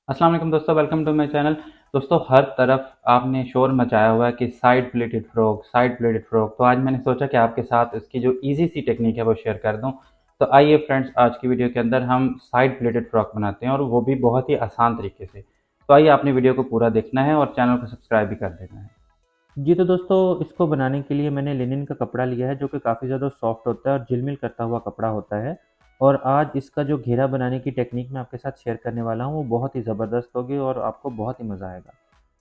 अस्सलाम वालेकुम दोस्तों, वेलकम टू माय चैनल। दोस्तों, हर तरफ आपने शोर मचाया हुआ है कि side plated frock, side plated frock. तो आज मैंने सोचा कि आपके साथ इसकी जो ईज़ी सी टेक्निक है वो शेयर कर दूं। तो आइए फ्रेंड्स, आज की वीडियो के अंदर हम साइड प्लेटेड फ्रॉक बनाते हैं और वो भी बहुत ही आसान तरीके से। तो आइए, आपने वीडियो को पूरा देखना है और चैनल को सब्सक्राइब भी कर देना है। जी, तो दोस्तों इसको बनाने के लिए मैंने लिनन का कपड़ा लिया है जो कि काफ़ी ज़्यादा सॉफ्ट होता है और झिलमिल करता हुआ कपड़ा होता है। और आज इसका जो घेरा बनाने की टेक्निक मैं आपके साथ शेयर करने वाला हूँ वो बहुत ही ज़बरदस्त होगी और आपको बहुत ही मज़ा आएगा।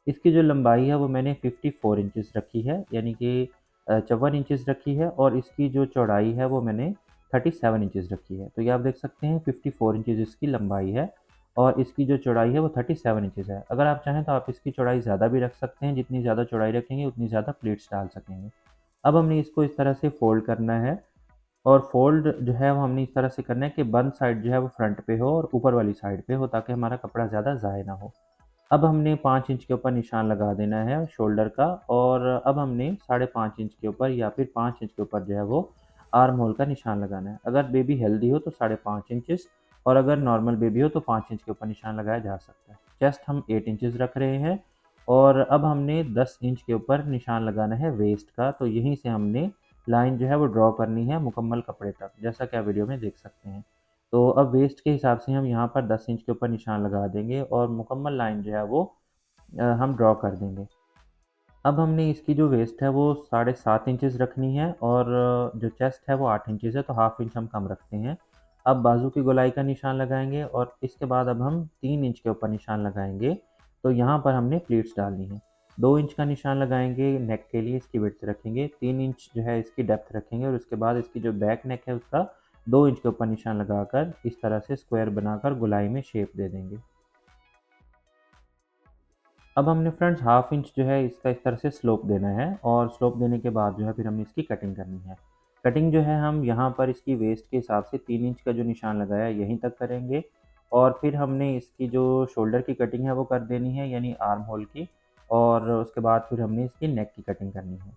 इसकी जो लंबाई है वो मैंने 54 इंचेस रखी है, यानी कि 54 इंचेस रखी है, और इसकी जो चौड़ाई है वो मैंने 37 इंचेस रखी है। तो ये आप देख सकते हैं 54 इंचेस इसकी लंबाई है और इसकी जो चौड़ाई है वो 37 इंचेस है। अगर आप चाहें तो आप इसकी चौड़ाई ज़्यादा भी रख सकते हैं, जितनी ज़्यादा चौड़ाई रखेंगे उतनी ज़्यादा प्लेट्स डाल सकेंगे। अब हमने इसको इस तरह से फ़ोल्ड करना है, और फ़ोल्ड जो है वो हमने इस तरह से करना है कि बंद साइड जो है वो फ्रंट पे हो और ऊपर वाली साइड पे हो, ताकि हमारा कपड़ा ज़्यादा ज़ाया ना हो। अब हमने 5 इंच के ऊपर निशान लगा देना है शोल्डर का, और अब हमने 5.5 इंच के ऊपर या फिर 5 इंच के ऊपर जो है वो आर्म होल का निशान लगाना है। अगर बेबी हेल्दी हो तो 5.5 इंचेस, और अगर नॉर्मल बेबी हो तो 5 इंच के ऊपर निशान लगाया जा सकता है। चेस्ट हम 8 इंचेस रख रहे हैं, और अब हमने 10 इंच के ऊपर निशान लगाना है वेस्ट का। तो यहीं से हमने लाइन जो है वो ड्रॉ करनी है मुकम्मल कपड़े तक, जैसा कि आप वीडियो में देख सकते हैं। तो अब वेस्ट के हिसाब से हम यहाँ पर 10 इंच के ऊपर निशान लगा देंगे और मुकम्मल लाइन जो है वो हम ड्रॉ कर देंगे। अब हमने इसकी जो वेस्ट है वो 7.5 इंचेस रखनी है, और जो चेस्ट है वो 8 इंचेस है, तो हाफ इंच हम कम रखते हैं। अब बाजू की गोलाई का निशान लगाएंगे, और इसके बाद अब हम 3 इंच के ऊपर निशान लगाएंगे। तो यहाँ पर हमने प्लीट्स डालनी है। 2 इंच का निशान लगाएंगे नेक के लिए, इसकी विड्थ रखेंगे। 3 इंच जो है इसकी डेप्थ रखेंगे, और उसके बाद इसकी जो बैक नेक है उसका 2 इंच के ऊपर निशान लगाकर इस तरह से स्क्वायर बनाकर गोलाई में शेप दे देंगे। अब हमने फ्रेंड्स हाफ इंच जो है इसका इस तरह से स्लोप देना है, और स्लोप देने के बाद जो है फिर हमने इसकी कटिंग करनी है। कटिंग जो है हम यहाँ पर इसकी वेस्ट के हिसाब से 3 इंच का जो निशान लगाया है यहीं तक करेंगे, और फिर हमने इसकी जो शोल्डर की कटिंग है वो कर देनी है, यानी आर्म होल की। और उसके बाद फिर हमने इसकी नेक की कटिंग करनी है।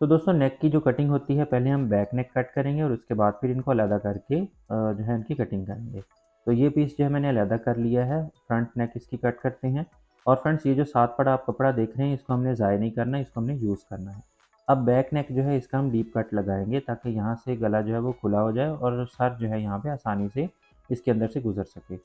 तो दोस्तों, नेक की जो कटिंग होती है, पहले हम बैक नेक कट करेंगे और उसके बाद फिर इनको अलग करके जो है इनकी कटिंग करेंगे। तो ये पीस जो है मैंने अलग कर लिया है। फ्रंट नेक इसकी कट करते हैं। और फ्रेंड्स, ये जो 7 पड़ा आप कपड़ा देख रहे हैं इसको हमने ज़ाया नहीं करना, इसको हमने यूज़ करना है। अब बैक नेक जो है इसका हम डीप कट लगाएंगे, ताकि यहाँ से गला जो है वो खुला हो जाए और सर जो है यहाँ पे आसानी से इसके अंदर से गुजर सके।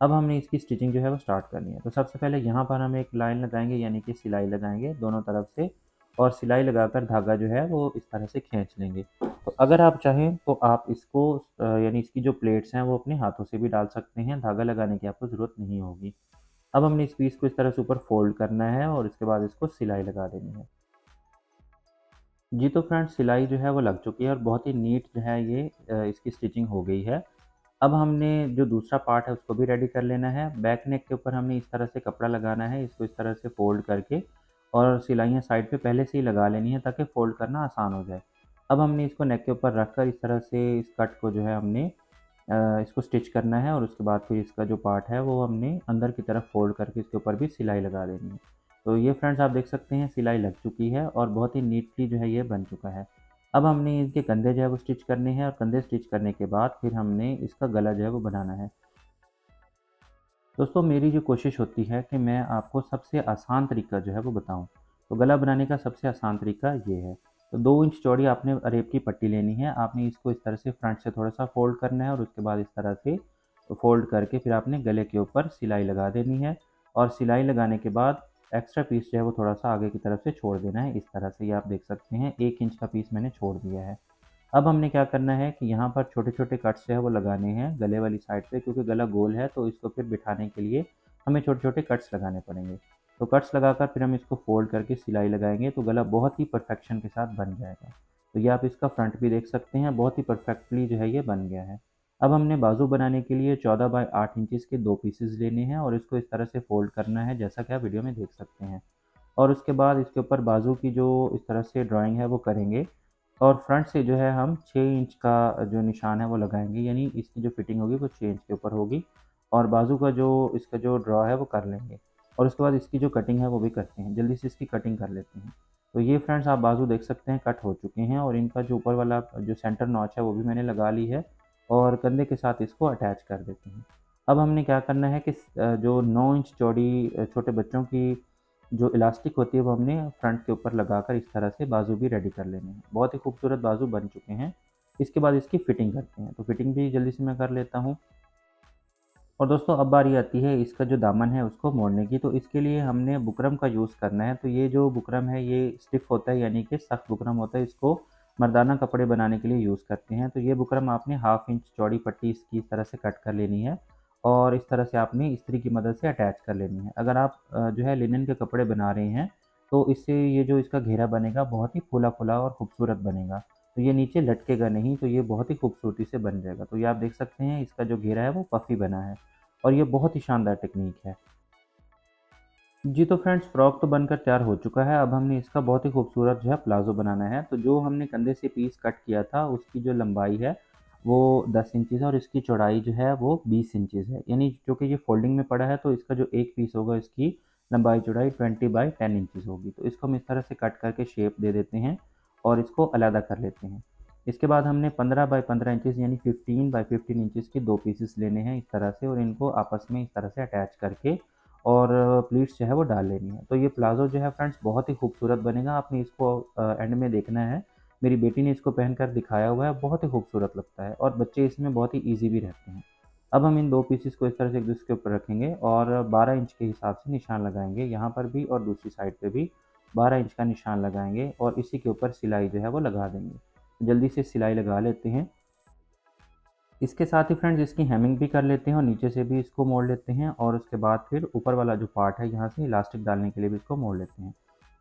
अब हमने इसकी स्टिचिंग जो है वो स्टार्ट करनी है। तो सबसे पहले यहाँ पर हम एक लाइन लगाएंगे, यानी कि सिलाई लगाएंगे दोनों तरफ से, और सिलाई लगाकर धागा जो है वो इस तरह से खींच लेंगे। तो अगर आप चाहें तो आप इसको यानी इसकी जो प्लेट्स हैं वो अपने हाथों से भी डाल सकते हैं, धागा लगाने की आपको ज़रूरत नहीं होगी। अब हमने इस पीस को इस तरह से ऊपर फोल्ड करना है और इसके बाद इसको सिलाई लगा देनी है। जी, तो फ्रेंड्स, सिलाई जो है वो लग चुकी है और बहुत ही नीट जो है ये इसकी स्टिचिंग हो गई है। अब हमने जो दूसरा पार्ट है उसको भी रेडी कर लेना है। बैक नेक के ऊपर हमने इस तरह से कपड़ा लगाना है, इसको इस तरह से फोल्ड करके, और सिलाइयाँ साइड पे पहले से ही लगा लेनी है ताकि फोल्ड करना आसान हो जाए। अब हमने इसको नेक के ऊपर रख कर इस तरह से इस कट को जो है हमने इसको स्टिच करना है, और उसके बाद फिर इसका जो पार्ट है वो हमने अंदर की तरफ फोल्ड करके इसके ऊपर भी सिलाई लगा देनी है। तो ये फ्रेंड्स आप देख सकते हैं सिलाई लग चुकी है और बहुत ही नीटली जो है ये बन चुका है। अब हमने इनके कंधे जो है वो स्टिच करने हैं, और कंधे स्टिच करने के बाद फिर हमने इसका गला जो है वो बनाना है। दोस्तों, मेरी जो कोशिश होती है कि मैं आपको सबसे आसान तरीका जो है वो बताऊं। तो गला बनाने का सबसे आसान तरीका ये है। तो 2 इंच चौड़ी आपने अरेब की पट्टी लेनी है। आपने इसको इस तरह से फ्रंट से थोड़ा सा फोल्ड करना है, और उसके बाद इस तरह से फोल्ड करके फिर आपने गले के ऊपर सिलाई लगा देनी है। और सिलाई लगाने के बाद एक्स्ट्रा पीस जो है वो थोड़ा सा आगे की तरफ से छोड़ देना है। इस तरह से ये आप देख सकते हैं 1 इंच का पीस मैंने छोड़ दिया है। अब हमने क्या करना है कि यहाँ पर छोटे-छोटे कट्स जो है वो लगाने हैं गले वाली साइड पे, क्योंकि गला गोल है तो इसको फिर बिठाने के लिए हमें छोटे-छोटे कट्स लगाने पड़ेंगे। तो कट्स लगाकर फिर हम इसको फ़ोल्ड करके सिलाई लगाएँगे तो गला बहुत ही परफेक्शन के साथ बन जाएगा। तो ये आप इसका फ्रंट भी देख सकते हैं, बहुत ही परफेक्टली जो है ये बन गया है। अब हमने बाजू बनाने के लिए 14 बाय 8 इंचेस के 2 पीसेज़ लेने हैं, और इसको इस तरह से फ़ोल्ड करना है, जैसा कि आप वीडियो में देख सकते हैं। और उसके बाद इसके ऊपर बाजू की जो इस तरह से ड्राइंग है वो करेंगे, और फ्रंट से जो है हम 6 इंच का जो निशान है वो लगाएंगे, यानी इसकी जो फिटिंग होगी वो 6 इंच के ऊपर होगी। और बाजू का जो इसका जो ड्रॉ है वो कर लेंगे, और उसके बाद इसकी जो कटिंग है वो भी करते हैं। जल्दी से इसकी कटिंग कर लेते हैं। तो ये फ्रेंड्स आप बाजू देख सकते हैं कट हो चुके हैं, और इनका जो ऊपर वाला जो सेंटर नॉच है वो भी मैंने लगा ली है। और कंधे के साथ इसको अटैच कर देते हैं। अब हमने क्या करना है कि जो 9 इंच चौड़ी छोटे बच्चों की जो इलास्टिक होती है वो हमने फ्रंट के ऊपर लगाकर इस तरह से बाजू भी रेडी कर लेने हैं। बहुत ही खूबसूरत बाजू बन चुके हैं। इसके बाद इसकी फिटिंग करते हैं, तो फिटिंग भी जल्दी से मैं कर लेता हूँ। और दोस्तों अब बारी आती है इसका जो दामन है उसको मोड़ने की। तो इसके लिए हमने बुकरम का यूज़ करना है। तो ये जो बुकरम है ये स्टिफ होता है, यानी कि सख्त बुकरम होता है। इसको मर्दाना कपड़े बनाने के लिए यूज़ करते हैं। तो ये बुकरम आपने हाफ इंच चौड़ी पट्टी इसकी इस तरह से कट कर लेनी है और इस तरह से आपने इस्त्री की मदद से अटैच कर लेनी है। अगर आप जो है लिनन के कपड़े बना रहे हैं तो इससे ये जो इसका घेरा बनेगा बहुत ही फूला फूला और खूबसूरत बनेगा। तो ये नीचे लटकेगा नहीं, तो ये बहुत ही खूबसूरती से बन जाएगा। तो ये आप देख सकते हैं इसका जो घेरा है वो पफ़ी बना है और ये बहुत ही शानदार टेक्नीक है। जी, तो फ्रेंड्स फ्रॉक तो बनकर तैयार हो चुका है। अब हमने इसका बहुत ही खूबसूरत जो है प्लाज़ो बनाना है। तो जो हमने कंधे से पीस कट किया था उसकी जो लंबाई है वो 10 इंचेस है और इसकी चौड़ाई जो है वो 20 इंचेस है। यानी चूँकि ये फ़ोल्डिंग में पड़ा है तो इसका जो एक पीस होगा इसकी लंबाई चौड़ाई 20 बाय 10 इंचेस होगी। तो इसको हम इस तरह से कट करके शेप दे देते हैं और इसको अलग कर लेते हैं। इसके बाद हमने 15 बाय 15 इंचेस यानी 15 बाय 15 इंचेस के 2 पीसेस लेने हैं इस तरह से और इनको आपस में इस तरह से अटैच करके और प्लीट्स जो है वो डाल लेनी है। तो ये प्लाज़ो जो है फ्रेंड्स बहुत ही खूबसूरत बनेगा। आपने इसको एंड में देखना है। मेरी बेटी ने इसको पहनकर दिखाया हुआ है, बहुत ही खूबसूरत लगता है और बच्चे इसमें बहुत ही ईज़ी भी रहते हैं। अब हम इन 2 पीसेस को इस तरह से एक-दूसरे के ऊपर रखेंगे और 12 इंच के हिसाब से निशान लगाएँगे। यहाँ पर भी और दूसरी साइड पे भी 12 इंच का निशान लगाएँगे और इसी के ऊपर सिलाई जो है वो लगा देंगे। जल्दी से सिलाई लगा लेते हैं। इसके साथ ही फ्रेंड्स इसकी हेमिंग भी कर लेते हैं और नीचे से भी इसको मोड़ लेते हैं और उसके बाद फिर ऊपर वाला जो पार्ट है यहाँ से इलास्टिक डालने के लिए भी इसको मोड़ लेते हैं।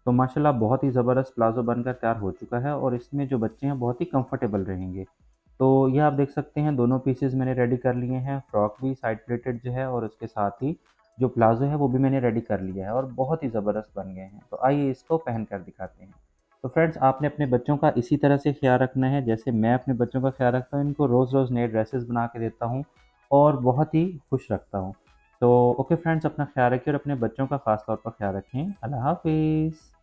तो माशाल्लाह बहुत ही ज़बरदस्त प्लाज़ो बनकर तैयार हो चुका है और इसमें जो बच्चे हैं बहुत ही कंफर्टेबल रहेंगे। तो ये आप देख सकते हैं दोनों पीसेस मैंने रेडी कर लिए हैं, फ्रॉक भी साइड प्लेटेड जो है और उसके साथ ही जो प्लाज़ो है वो भी मैंने रेडी कर लिया है और बहुत ही ज़बरदस्त बन गए हैं। तो आइए इसको पहन कर दिखाते हैं। तो फ्रेंड्स आपने अपने बच्चों का इसी तरह से ख़्याल रखना है जैसे मैं अपने बच्चों का ख़्याल रखता हूँ, इनको रोज़-रोज़ नए ड्रेसेस बना के देता हूँ और बहुत ही खुश रखता हूँ। तो ओके फ्रेंड्स अपना ख़्याल रखिए और अपने बच्चों का ख़ास तौर पर ख़्याल रखें। अल्लाह हाफ़िज़।